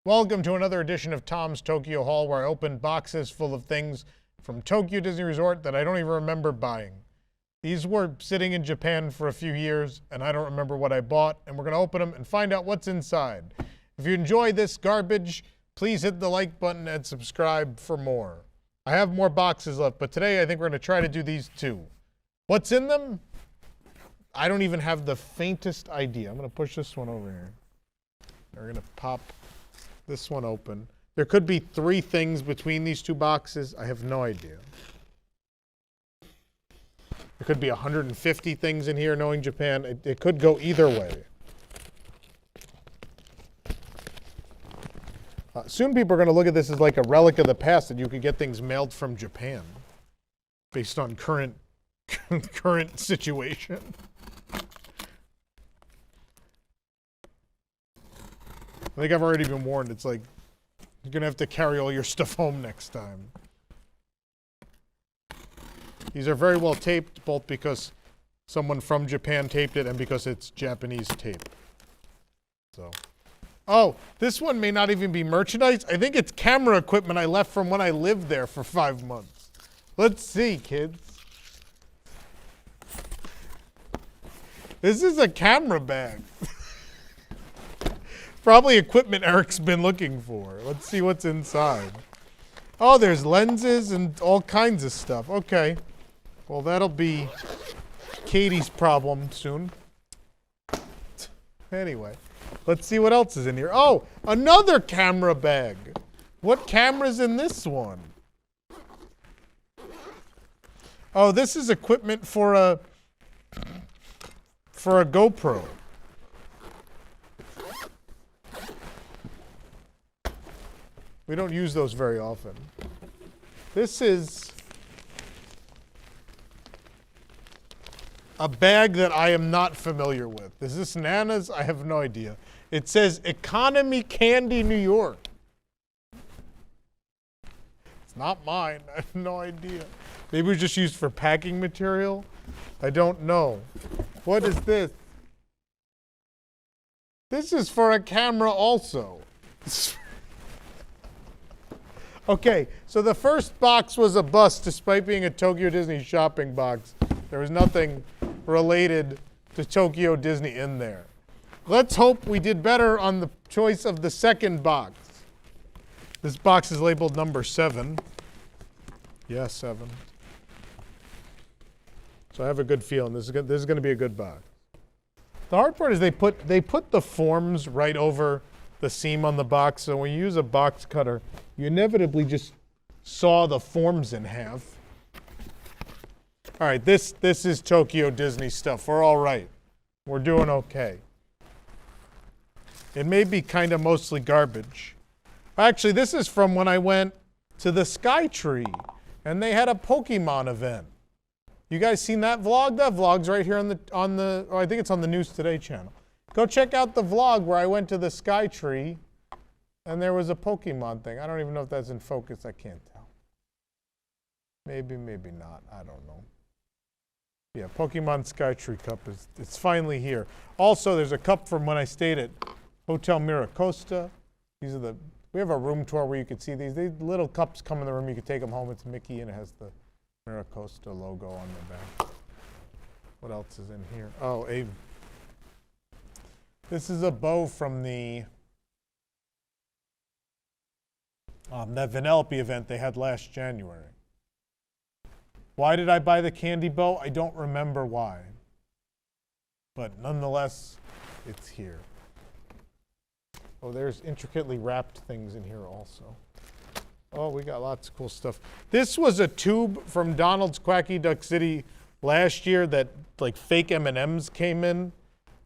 Welcome to another edition of Tom's Tokyo Haul, where I open boxes full of things from Tokyo Disney Resort that I don't even remember buying. These were sitting in Japan for a few years, and I don't remember what I bought, and we're going to open them and find out what's inside. If you enjoy this garbage, please hit the like button and subscribe for more. I have more boxes left, but today I think we're going to try to do these two. What's in them? I don't even have the faintest idea. I'm going to push this one over here. We're going to pop this one open. There could be 3 things between these two boxes. I have no idea. There could be 150 things in here, knowing Japan. It could go either way. Soon people are going to look at this as like a relic of the past, that you could get things mailed from Japan based on current situation. I think I've already been warned. It's like, you're going to have to carry all your stuff home next time. These are very well taped, both because someone from Japan taped it and because it's Japanese tape. So, oh, this one may not even be merchandise. I think it's camera equipment I left from when I lived there for 5 months. Let's see, kids. This is a camera bag. Probably equipment Eric's been looking for. Let's see what's inside. Oh, there's lenses and all kinds of stuff. Okay. Well, that'll be Katie's problem soon. Anyway, let's see what else is in here. Oh, another camera bag. What camera's in this one? Oh, this is equipment for a GoPro. We don't use those very often. This is a bag that I am not familiar with. Is this Nana's? I have no idea. It says Economy Candy New York. It's not mine. I have no idea. Maybe it was just used for packing material. I don't know. What is this? This is for a camera also. Okay, so the first box was a bust, despite being a Tokyo Disney shopping box. There was nothing related to Tokyo Disney in there. Let's hope we did better on the choice of the second box. This box is labeled number 7. Yeah, 7. So I have a good feeling this is going to be a good box. The hard part is they put the forms right over the seam on the box, so when you use a box cutter, you inevitably just saw the forms in half. All right, this is Tokyo Disney stuff. We're all right. We're doing okay. It may be kind of mostly garbage. Actually, this is from when I went to the Sky Tree, and they had a Pokemon event. You guys seen that vlog? That vlog's right here on the I think it's on the News Today channel. Go check out the vlog where I went to the Sky Tree and there was a Pokemon thing. I don't even know if that's in focus. I can't tell. Maybe, maybe not. I don't know. Yeah, Pokemon Sky Tree cup it's finally here. Also, there's a cup from when I stayed at Hotel Miracosta. These are we have a room tour where you could see these. These little cups come in the room. You could take them home. It's Mickey and it has the Miracosta logo on the back. What else is in here? Oh, this is a bow from the that Vanellope event they had last January. Why did I buy the candy bow? I don't remember why. But nonetheless, it's here. Oh, there's intricately wrapped things in here also. Oh, we got lots of cool stuff. This was a tube from Donald's Quacky Duck City last year that like fake M&Ms came in.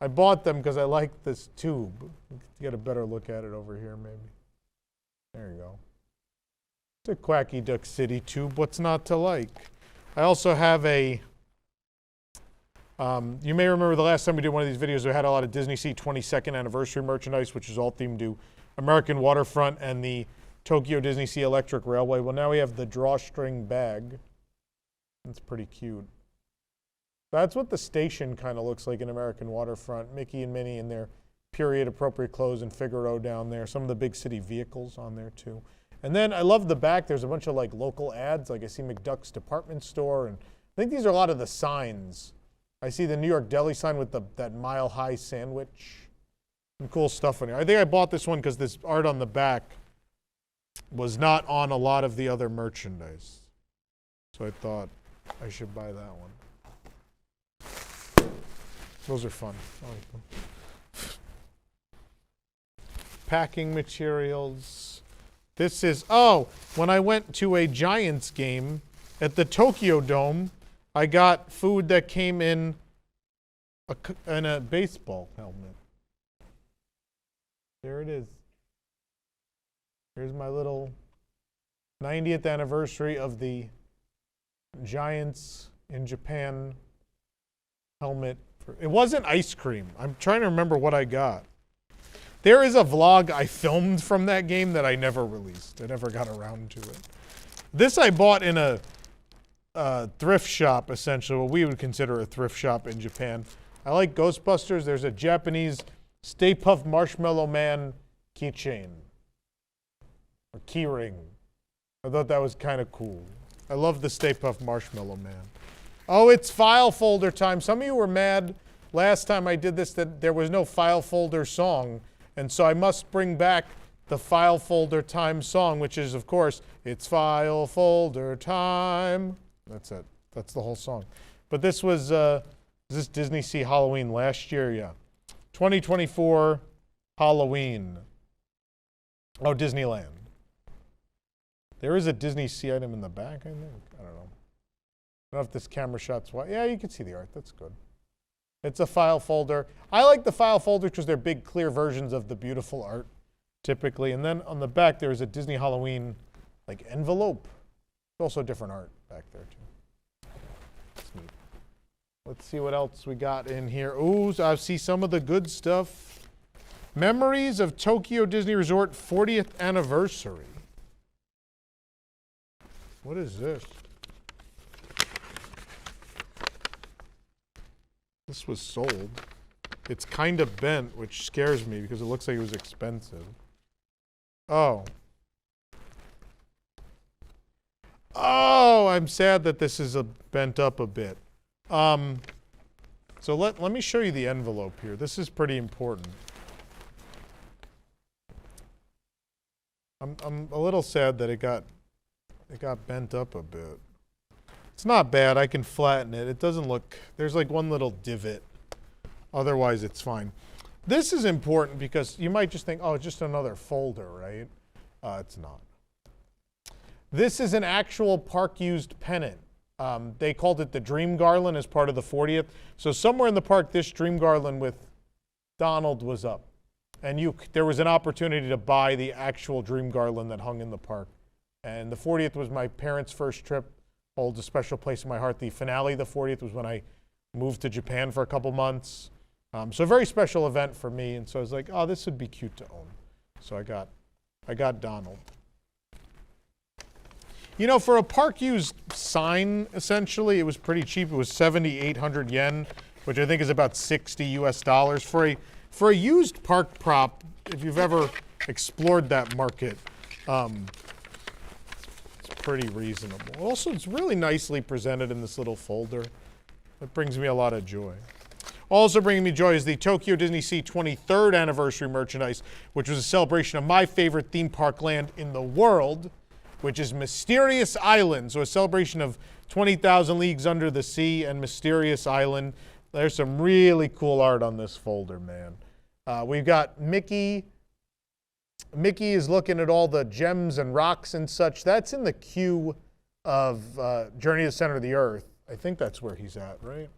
I bought them because I like this tube. Get a better look at it over here, maybe. There you go. It's a Quacky Duck City tube. What's not to like? I also have a, you may remember the last time we did one of these videos, we had a lot of Disney Sea 22nd anniversary merchandise, which is all themed to American Waterfront and the Tokyo Disney Sea Electric Railway. Well, now we have the drawstring bag. That's pretty cute. That's what the station kind of looks like in American Waterfront. Mickey and Minnie in their period appropriate clothes and Figaro down there. Some of the big city vehicles on there too. And then I love the back. There's a bunch of like local ads. Like I see McDuck's department store, and I think these are a lot of the signs. I see the New York Deli sign with that Mile High sandwich. Some cool stuff in here. I think I bought this one because this art on the back was not on a lot of the other merchandise. So I thought I should buy that one. Those are fun. I like them. Packing materials. This is, oh, when I went to a Giants game at the Tokyo Dome, I got food that came in a baseball helmet. There it is. Here's my little 90th anniversary of the Giants in Japan helmet. It wasn't ice cream. I'm trying to remember what I got. There is a vlog I filmed from that game that I never released. I never got around to it. This I bought in a thrift shop, essentially, what we would consider a thrift shop in Japan. I like Ghostbusters. There's a Japanese Stay Puft Marshmallow Man keychain. Or key ring. I thought that was kind of cool. I love the Stay Puft Marshmallow Man. Oh, it's file folder time. Some of you were mad last time I did this that there was no file folder song. And so I must bring back the file folder time song, which is, of course, it's file folder time. That's it. That's the whole song. But this was, is this Disney Sea Halloween last year? Yeah. 2024 Halloween. Oh, Disneyland. There is a Disney Sea item in the back, I think. I don't know. I don't know if this camera shot's wide. Yeah, you can see the art. That's good. It's a file folder. I like the file folder because they're big, clear versions of the beautiful art, typically. And then on the back, there's a Disney Halloween like envelope. There's also different art back there, too. That's neat. Let's see what else we got in here. Ooh, so I see some of the good stuff. Memories of Tokyo Disney Resort 40th Anniversary. What is this? This was sold. It's kind of bent, which scares me because it looks like it was expensive. Oh. Oh, I'm sad that this is bent up a bit. So let me show you the envelope here. This is pretty important. I'm a little sad that it got bent up a bit. It's not bad. I can flatten it. It doesn't look, there's like one little divot. Otherwise, it's fine. This is important because you might just think, oh, it's just another folder, right? It's not. This is an actual park-used pennant. They called it the Dream Garland as part of the 40th. So somewhere in the park, this Dream Garland with Donald was up. And there was an opportunity to buy the actual Dream Garland that hung in the park. And the 40th was my parents' first trip. Holds a special place in my heart. The finale, the 40th, was when I moved to Japan for a couple months. So a very special event for me. And so I was like, oh, this would be cute to own. So I got Donald. You know, for a park-used sign, essentially, it was pretty cheap. It was 7,800 yen, which I think is about 60 US dollars. For a used park prop, if you've ever explored that market, pretty reasonable. Also, it's really nicely presented in this little folder. That brings me a lot of joy. Also bringing me joy is the Tokyo Disney Sea 23rd Anniversary merchandise, which was a celebration of my favorite theme park land in the world, which is Mysterious Island. So a celebration of 20,000 Leagues Under the Sea and Mysterious Island. There's some really cool art on this folder, man. We've got Mickey. Mickey is looking at all the gems and rocks and such. That's in the queue of Journey to the Center of the Earth. I think that's where he's at, right?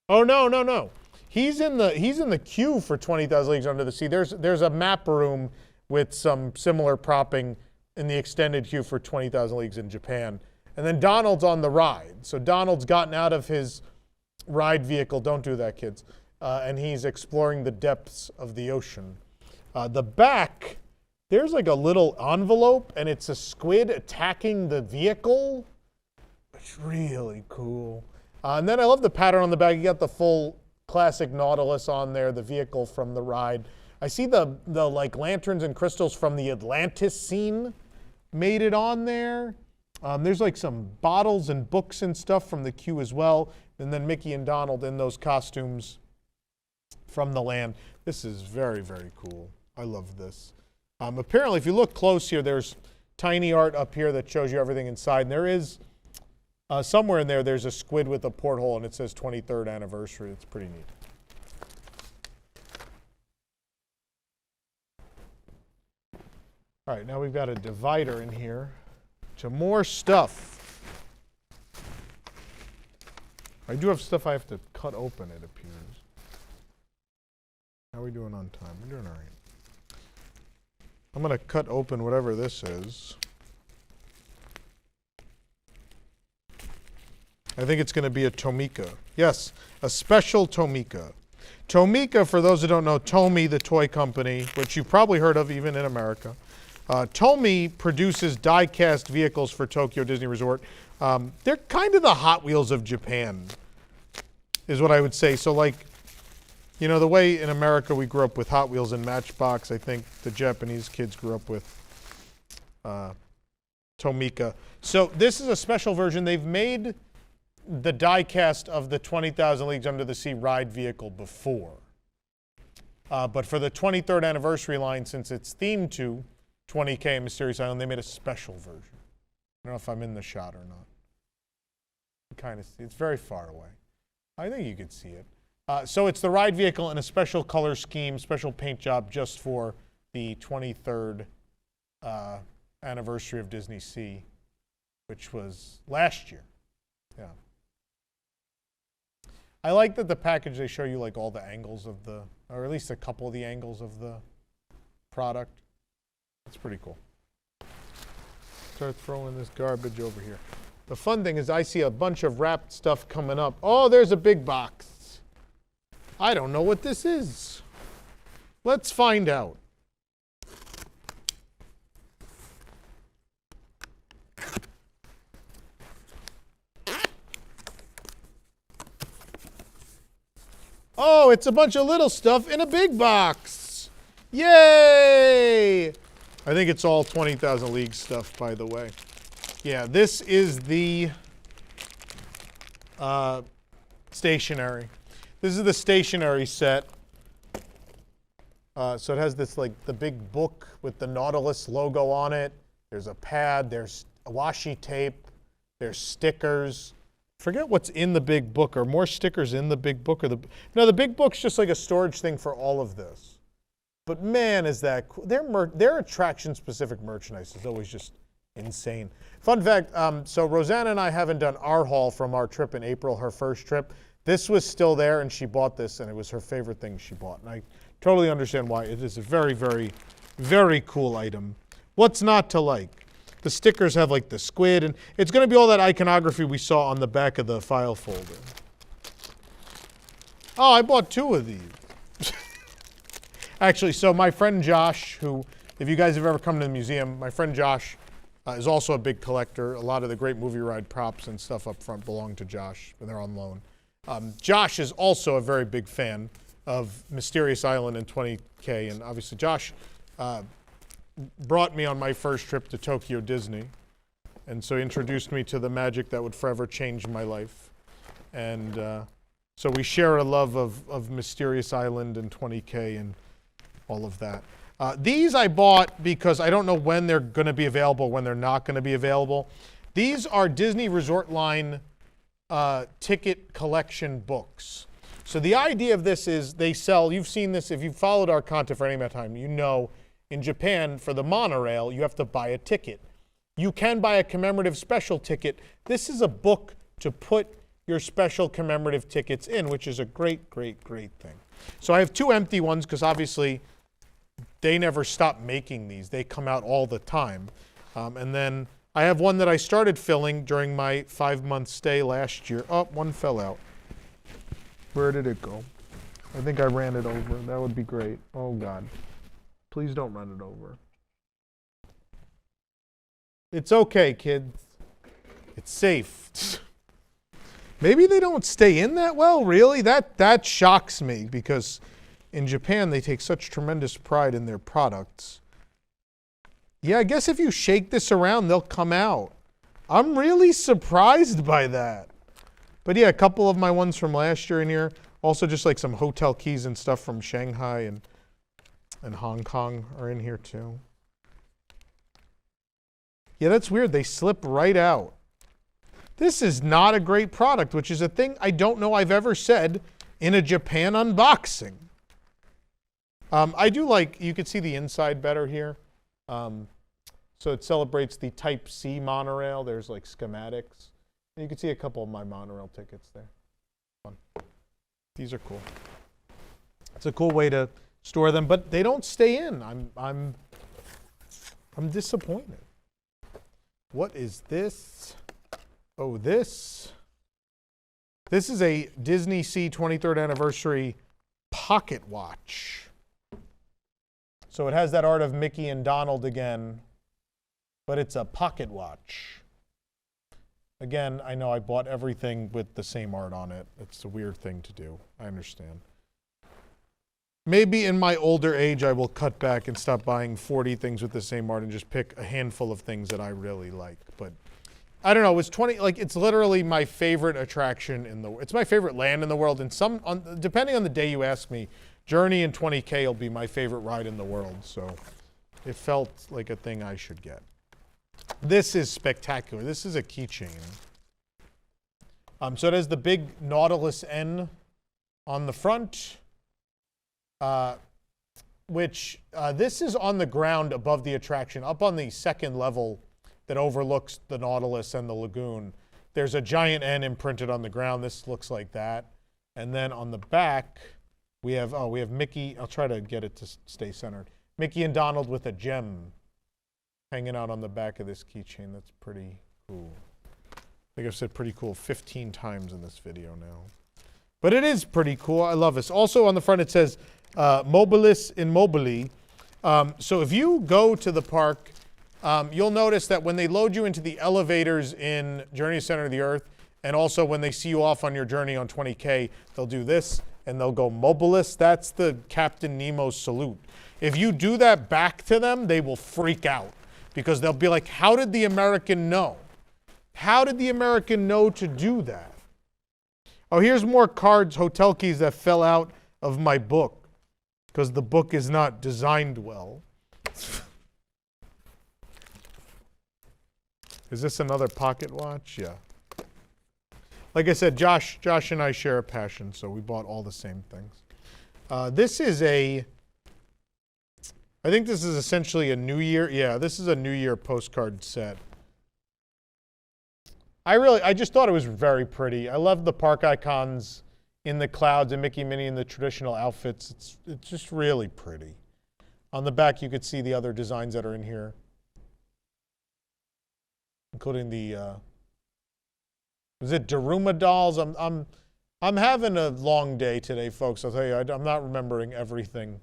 Oh, no. He's in the queue for 20,000 Leagues Under the Sea. There's a map room with some similar propping in the extended queue for 20,000 Leagues in Japan. And then Donald's on the ride. So Donald's gotten out of his ride vehicle. Don't do that, kids. And he's exploring the depths of the ocean. The back, there's like a little envelope, and it's a squid attacking the vehicle. It's really cool. And then I love the pattern on the back. You got the full classic Nautilus on there, the vehicle from the ride. I see the like lanterns and crystals from the Atlantis scene made it on there. There's like some bottles and books and stuff from the queue as well. And then Mickey and Donald in those costumes from the land. This is very, very cool. I love this. Apparently, if you look close here, there's tiny art up here that shows you everything inside. And there is, somewhere in there, there's a squid with a porthole, and it says 23rd anniversary. It's pretty neat. All right, now we've got a divider in here to more stuff. I do have stuff I have to cut open, it appears. How are we doing on time? We're doing all right. I'm going to cut open whatever this is. I think it's going to be a Tomica. Yes, a special Tomica. Tomica, for those who don't know, Tomy, the toy company, which you've probably heard of even in America. Tomy produces die-cast vehicles for Tokyo Disney Resort. They're kind of the Hot Wheels of Japan, is what I would say. So like, you know, the way in America we grew up with Hot Wheels and Matchbox, I think the Japanese kids grew up with Tomica. So this is a special version. They've made the die-cast of the 20,000 Leagues Under the Sea ride vehicle before. But for the 23rd anniversary line, since it's themed to 20K and Mysterious Island, they made a special version. I don't know if I'm in the shot or not. You kind of see, it's very far away. I think you could see it. So it's the ride vehicle in a special color scheme, special paint job just for the 23rd anniversary of Disney Sea, which was last year. Yeah. I like that the package, they show you like all the angles of the, or at least a couple of the angles of the product. It's pretty cool. Start throwing this garbage over here. The fun thing is I see a bunch of wrapped stuff coming up. Oh, there's a big box. I don't know what this is. Let's find out. Oh, it's a bunch of little stuff in a big box. Yay! I think it's all 20,000 Leagues stuff, by the way. Yeah, this is the Stationery. This is the Stationery set. So it has this, like, the big book with the Nautilus logo on it. There's a pad. There's washi tape. There's stickers. Forget what's in the big book. Are more stickers in the big book? Or no, the big book's just like a storage thing for all of this. But man, is that cool. Their attraction-specific merchandise is always just insane. Fun fact, so Rosanna and I haven't done our haul from our trip in April, her first trip. This was still there, and she bought this, and it was her favorite thing she bought. And I totally understand why. It is a very, very, very cool item. What's not to like? The stickers have like the squid, and it's going to be all that iconography we saw on the back of the file folder. Oh, I bought 2 of these. Actually, so my friend Josh, who, if you guys have ever come to the museum, my friend Josh is also a big collector. A lot of the great movie ride props and stuff up front belong to Josh, and they're on loan. Josh is also a very big fan of Mysterious Island and 20K, and obviously Josh brought me on my first trip to Tokyo Disney, and so he introduced me to the magic that would forever change my life. And so we share a love of Mysterious Island and 20K and all of that. These I bought because I don't know when they're going to be available, when they're not going to be available. These are Disney Resort Line ticket collection books. So the idea of this is they sell, you've seen this, if you've followed our content for any amount of time, you know in Japan, for the monorail, you have to buy a ticket. You can buy a commemorative special ticket. This is a book to put your special commemorative tickets in, which is a great, great, great thing. So I have 2 empty ones because obviously they never stop making these. They come out all the time. And then I have one that I started filling during my 5-month stay last year. Oh, one fell out. Where did it go? I think I ran it over. That would be great. Oh, God. Please don't run it over. It's okay, kids. It's safe. Maybe they don't stay in that well, really? That shocks me because in Japan, they take such tremendous pride in their products. Yeah, I guess if you shake this around, they'll come out. I'm really surprised by that. But yeah, a couple of my ones from last year in here. Also just like some hotel keys and stuff from Shanghai and Hong Kong are in here too. Yeah, that's weird. They slip right out. This is not a great product, which is a thing I don't know I've ever said in a Japan unboxing. I do like, you can see the inside better here. So it celebrates the Type C monorail. There's like schematics. And you can see a couple of my monorail tickets there. Fun. These are cool. It's a cool way to store them, but they don't stay in. I'm disappointed. What is this? Oh, this is a Disney Sea 23rd anniversary pocket watch. So it has that art of Mickey and Donald again, but it's a pocket watch. Again, I know I bought everything with the same art on it. It's a weird thing to do. I understand. Maybe in my older age, I will cut back and stop buying 40 things with the same art and just pick a handful of things that I really like. But I don't know. It's 20. Like it's literally my favorite attraction in the. It's my favorite land in the world. And depending on the day you ask me, Journey in 20K will be my favorite ride in the world. So it felt like a thing I should get. This is spectacular. This is a keychain. So it has the big Nautilus N on the front, which this is on the ground above the attraction, up on the second level that overlooks the Nautilus and the lagoon. There's a giant N imprinted on the ground. This looks like that. And then on the back, we have Mickey. I'll try to get it to stay centered. Mickey and Donald with a gem hanging out on the back of this keychain. That's pretty cool. I think I've said pretty cool 15 times in this video now. But it is pretty cool. I love this. Also on the front it says Mobilis in Mobili. So if you go to the park, you'll notice that when they load you into the elevators in Journey to Center of the Earth, and also when they see you off on your journey on 20K, they'll do this and they'll go Mobilis. That's the Captain Nemo salute. If you do that back to them, they will freak out. Because they'll be like, how did the American know? How did the American know to do that? Oh, here's more cards, hotel keys that fell out of my book because the book is not designed well. Is this another pocket watch? Yeah. Like I said, Josh and I share a passion, so we bought all the same things. This is I think this is essentially a New Year. Yeah, this is a New Year postcard set. I just thought it was very pretty. I love the park icons in the clouds and Mickey, Minnie in the traditional outfits. It's just really pretty. On the back, you could see the other designs that are in here, including the was it Daruma dolls? I'm having a long day today, folks. I'll tell you, I'm not remembering everything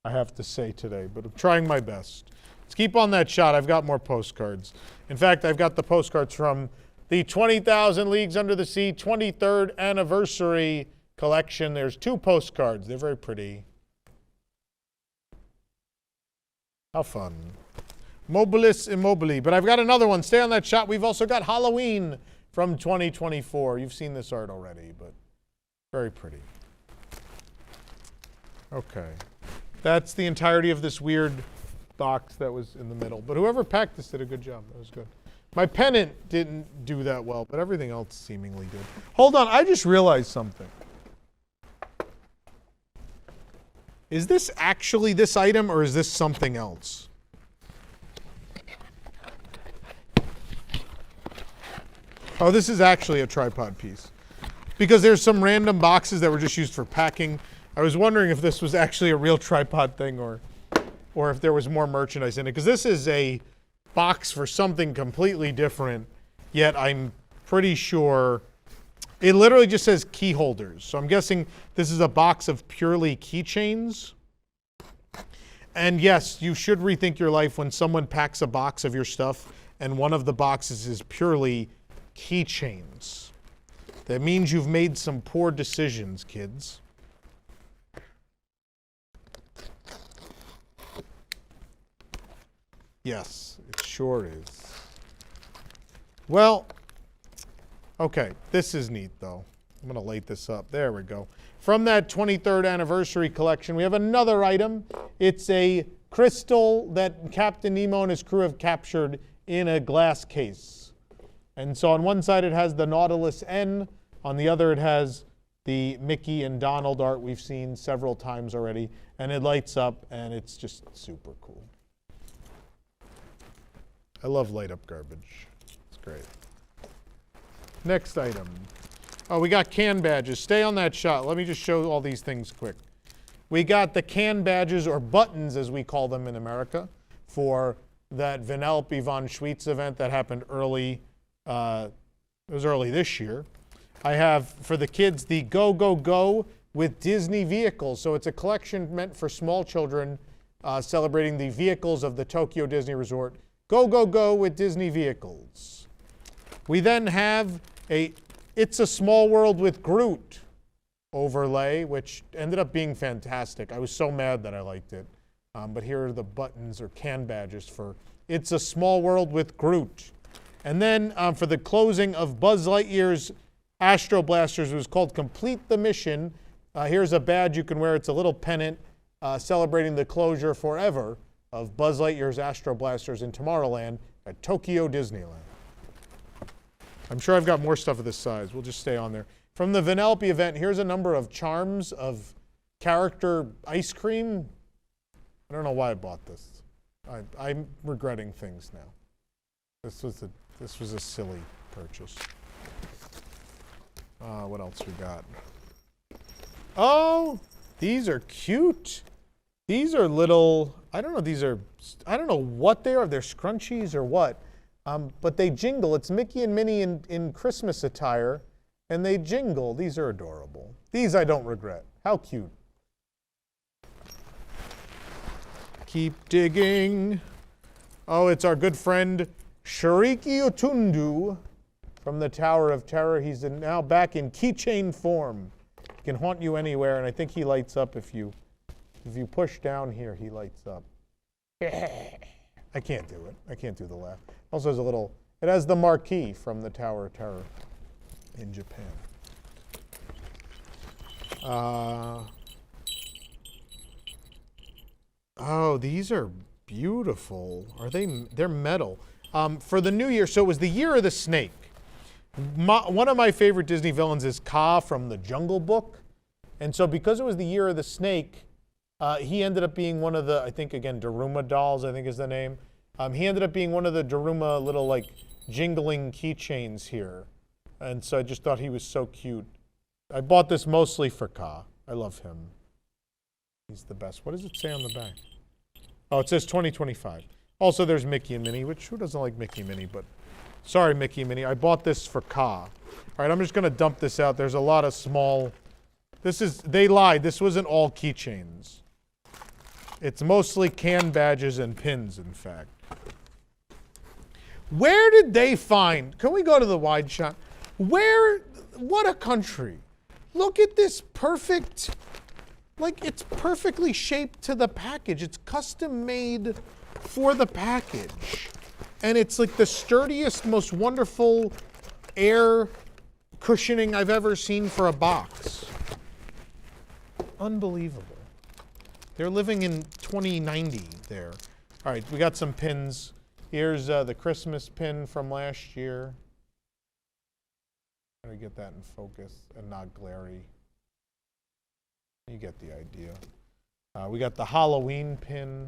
I have to say today, but I'm trying my best. Let's keep on that shot. I've got more postcards. In fact, I've got the postcards from the 20,000 Leagues Under the Sea 23rd anniversary collection. There's 2 postcards. They're very pretty. How fun. Mobilis Immobili. But I've got another one. Stay on that shot. We've also got Halloween from 2024. You've seen this art already, but very pretty. Okay. That's the entirety of this weird box that was in the middle. But whoever packed this did a good job. That was good. My pennant didn't do that well, but everything else seemingly did. Hold on, I just realized something. Is this actually this item, or is this something else? Oh, this is actually a tripod piece. Because there's some random boxes that were just used for packing. I was wondering if this was actually a real tripod thing or if there was more merchandise in it. Because this is a box for something completely different, yet I'm pretty sure it literally just says key holders. So I'm guessing this is a box of purely keychains. And yes, you should rethink your life when someone packs a box of your stuff and one of the boxes is purely keychains. That means you've made some poor decisions, kids. Yes, it sure is. Well, okay, this is neat though. I'm going to light this up. There we go. From that 23rd anniversary collection, we have another item. It's a crystal that Captain Nemo and his crew have captured in a glass case. And so on one side it has the Nautilus N, on the other it has the Mickey and Donald art we've seen several times already, and it lights up and it's just super cool. I love light up garbage. It's great. Next item. Oh, we got can badges. Stay on that shot. Let me just show all these things quick. We got the can badges, or buttons as we call them in America, for that Vanellope von Schweetz event that happened early. It was early this year. I have, for the kids, the Go, Go, Go with Disney vehicles. So it's a collection meant for small children celebrating the vehicles of the Tokyo Disney Resort. Go, Go, Go with Disney vehicles. We then have a It's a Small World with Groot overlay, which ended up being fantastic. I was so mad that I liked it. But here are the buttons or can badges for It's a Small World with Groot. And then for the closing of Buzz Lightyear's Astro Blasters, it was called Complete the Mission. Here's a badge you can wear. It's a little pennant celebrating the closure forever of Buzz Lightyear's Astro Blasters in Tomorrowland at Tokyo Disneyland. I'm sure I've got more stuff of this size. We'll just stay on there. From the Vanellope event, here's a number of charms of character ice cream. I don't know why I bought this. I'm regretting things now. This was a silly purchase. What else we got? Oh, these are cute. These are little, I don't know what they are. They're scrunchies or what. But they jingle. It's Mickey and Minnie in Christmas attire, and they jingle. These are adorable. These I don't regret. How cute. Keep digging. Oh, it's our good friend Shariki Otundu from the Tower of Terror. He's now back in keychain form. He can haunt you anywhere, and I think he lights up if you push down here, he lights up. I can't do it. I can't do the laugh. Also has a little, it has the marquee from the Tower of Terror in Japan. Oh, these are beautiful. They're metal. For the new year, so it was the year of the snake. One of my favorite Disney villains is Kaa from the Jungle Book. And so because it was the year of the snake, he ended up being one of the, I think again, Daruma dolls, I think is the name. He ended up being one of the Daruma little like jingling keychains here. And so I just thought he was so cute. I bought this mostly for Kaa. I love him. He's the best. What does it say on the back? Oh, it says 2025. Also, there's Mickey and Minnie, which who doesn't like Mickey and Minnie, but sorry, Mickey and Minnie. I bought this for Kaa. All right, I'm just going to dump this out. There's a lot of small. They lied. This wasn't all keychains. It's mostly can badges and pins, in fact. Where did they find, can we go to the wide shot? What a country. Look at this perfect, like it's perfectly shaped to the package. It's custom made for the package. And it's like the sturdiest, most wonderful air cushioning I've ever seen for a box. Unbelievable. They're living in 2090 there. All right, we got some pins. Here's the Christmas pin from last year. Try to get that in focus and not glary. You get the idea. We got the Halloween pin.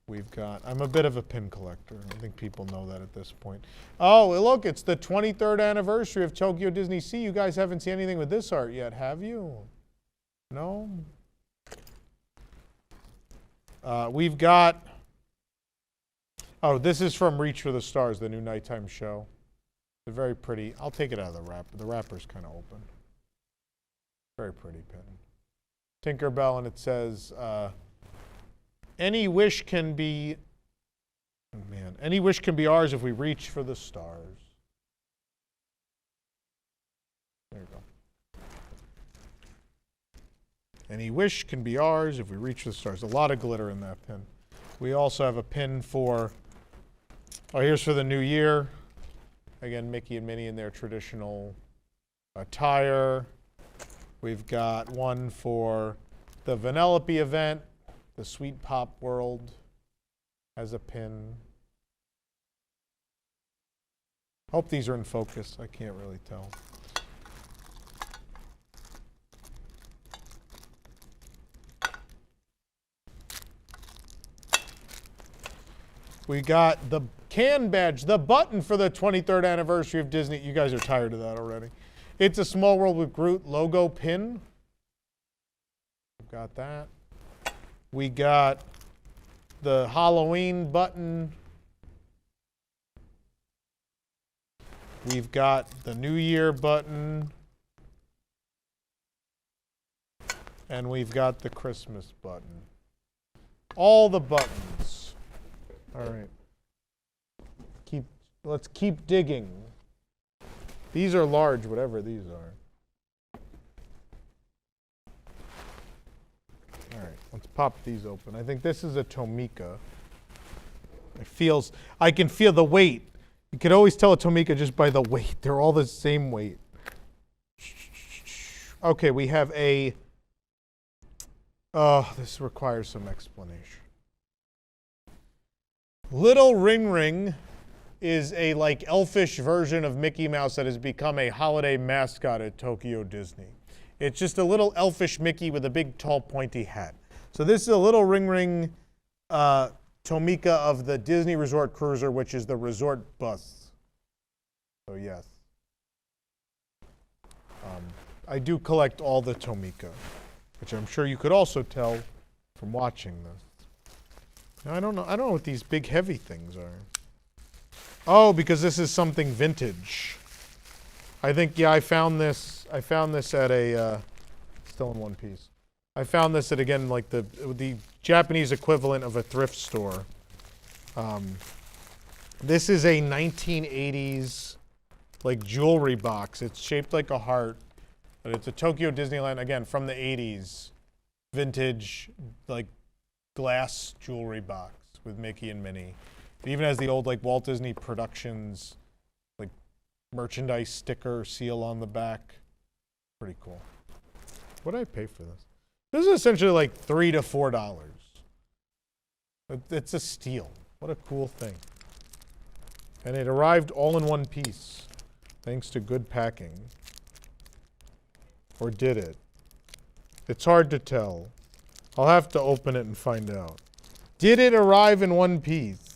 We've got, I'm a bit of a pin collector. I think people know that at this point. Oh, look, it's the 23rd anniversary of Tokyo Disney Sea. You guys haven't seen anything with this art yet, have you? No? We've got, oh, this is from Reach for the Stars, the new nighttime show. They're very pretty. I'll take it out of the wrapper. The wrapper's kind of open. Very pretty pin. Tinkerbell, and it says, any wish can be, oh man, any wish can be ours if we reach for the stars. There you go. Any wish can be ours if we reach the stars. A lot of glitter in that pin. We also have a pin for, oh, here's for the new year. Again, Mickey and Minnie in their traditional attire. We've got one for the Vanellope event. The Sweet Pop World has a pin. Hope these are in focus. I can't really tell. We got the can badge, the button for the 23rd anniversary of Disney. You guys are tired of that already. It's a Small World with Groot logo pin. We've got that. We got the Halloween button. We've got the New Year button. And we've got the Christmas button. All the buttons. All right. Let's keep digging. These are large, whatever these are. All right, let's pop these open. I think this is a Tomica. I can feel the weight. You can always tell a Tomica just by the weight. They're all the same weight. Okay, we have a, this requires some explanation. Little Ring Ring is a like elfish version of Mickey Mouse that has become a holiday mascot at Tokyo Disney. It's just a little elfish Mickey with a big, tall, pointy hat. So this is a Little Ring Ring Tomica of the Disney Resort Cruiser, which is the resort bus. So yes. I do collect all the Tomica, which I'm sure you could also tell from watching this. Now, I don't know what these big heavy things are. Oh, because this is something vintage. I think, yeah, I found this at a, still in one piece. I found this at, again, like the Japanese equivalent of a thrift store. This is a 1980s, like, jewelry box. It's shaped like a heart, but it's a Tokyo Disneyland, again, from the 80s. Vintage, like, glass jewelry box with Mickey and Minnie. It even has the old like Walt Disney Productions like merchandise sticker seal on the back. Pretty cool. What did I pay for this? This is essentially like $3 to $4. It's a steal. What a cool thing. And it arrived all in one piece thanks to good packing. Or did it? It's hard to tell. I'll have to open it and find out. Did it arrive in one piece?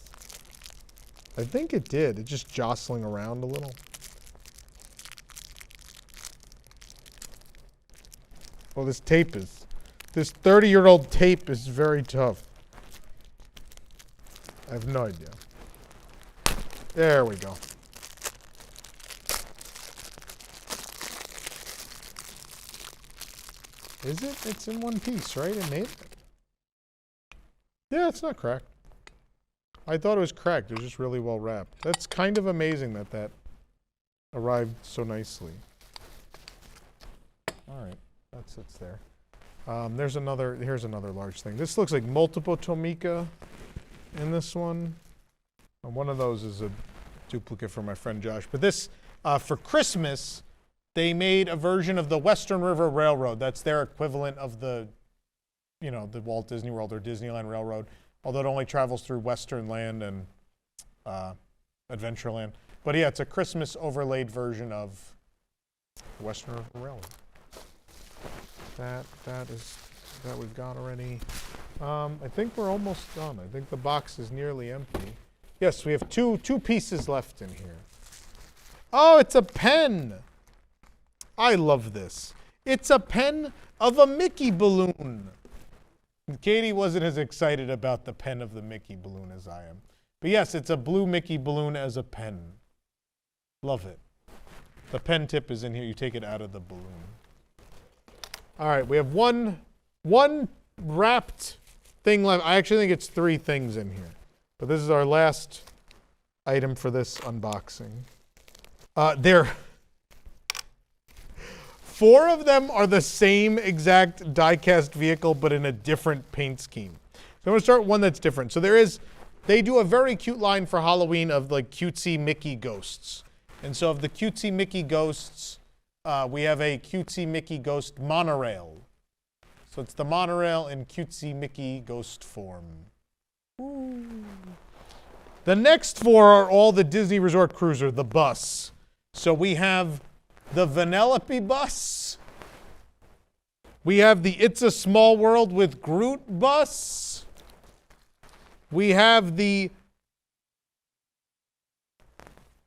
I think it did. It's just jostling around a little. Well, this 30-year-old tape is very tough. I have no idea. There we go. Is it? It's in one piece, right? It made it? Yeah, it's not cracked. I thought it was cracked. It was just really well wrapped. That's kind of amazing that arrived so nicely. All right, that sits there. Here's another large thing. This looks like multiple Tomica in this one. And one of those is a duplicate for my friend Josh. But this, for Christmas, they made a version of the Western River Railroad. That's their equivalent of the Walt Disney World or Disneyland Railroad, although it only travels through Western Land and Adventureland. But yeah, it's a Christmas overlaid version of Western River Railroad. That we've got already. I think we're almost done. I think the box is nearly empty. Yes, we have two pieces left in here. Oh, it's a pen. I love this. It's a pen of a Mickey balloon. Katie wasn't as excited about the pen of the Mickey balloon as I am. But yes, it's a blue Mickey balloon as a pen. Love it. The pen tip is in here. You take it out of the balloon. All right, we have one wrapped thing left. I actually think it's 3 things in here. But this is our last item for this unboxing. They're 4 of them are the same exact die-cast vehicle, but in a different paint scheme. So I'm going to start with one that's different. So they do a very cute line for Halloween of like cutesy Mickey ghosts. And so of the cutesy Mickey ghosts, we have a cutesy Mickey ghost monorail. So it's the monorail in cutesy Mickey ghost form. Ooh. The next 4 are all the Disney Resort Cruiser, the bus. So we have the Vanellope bus. We have the It's a Small World with Groot bus. We have the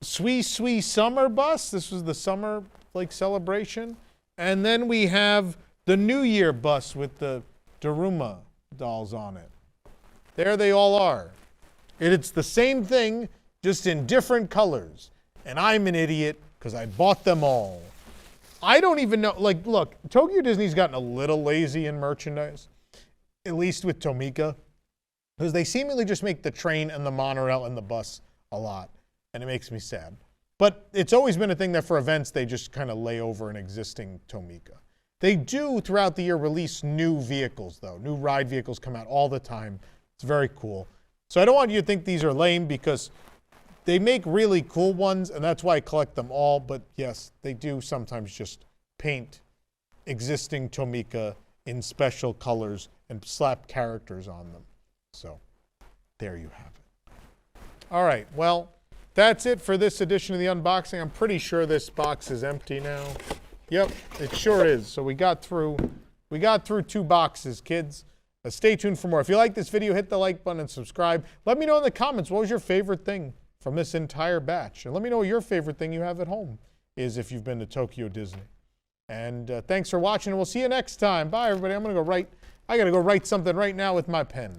Sweet Sweet Summer bus. This was the summer like celebration. And then we have the New Year bus with the Daruma dolls on it. There they all are. It's the same thing, just in different colors. And I'm an idiot because I bought them all. I don't even know, like, look, Tokyo Disney's gotten a little lazy in merchandise, at least with Tomica, because they seemingly just make the train and the monorail and the bus a lot, and it makes me sad. But it's always been a thing that for events, they just kind of lay over an existing Tomica. They do, throughout the year, release new vehicles, though. New ride vehicles come out all the time. It's very cool. So I don't want you to think these are lame because they make really cool ones, and that's why I collect them all. But yes, they do sometimes just paint existing Tomica in special colors and slap characters on them. So there you have it. All right, well, that's it for this edition of the unboxing. I'm pretty sure this box is empty now. Yep, it sure is. So we got through 2 boxes, kids. Stay tuned for more. If you like this video, hit the like button and subscribe. Let me know in the comments what was your favorite thing from this entire batch. And let me know what your favorite thing you have at home is if you've been to Tokyo Disney. And thanks for watching, and we'll see you next time. Bye, everybody. I got to go write something right now with my pen.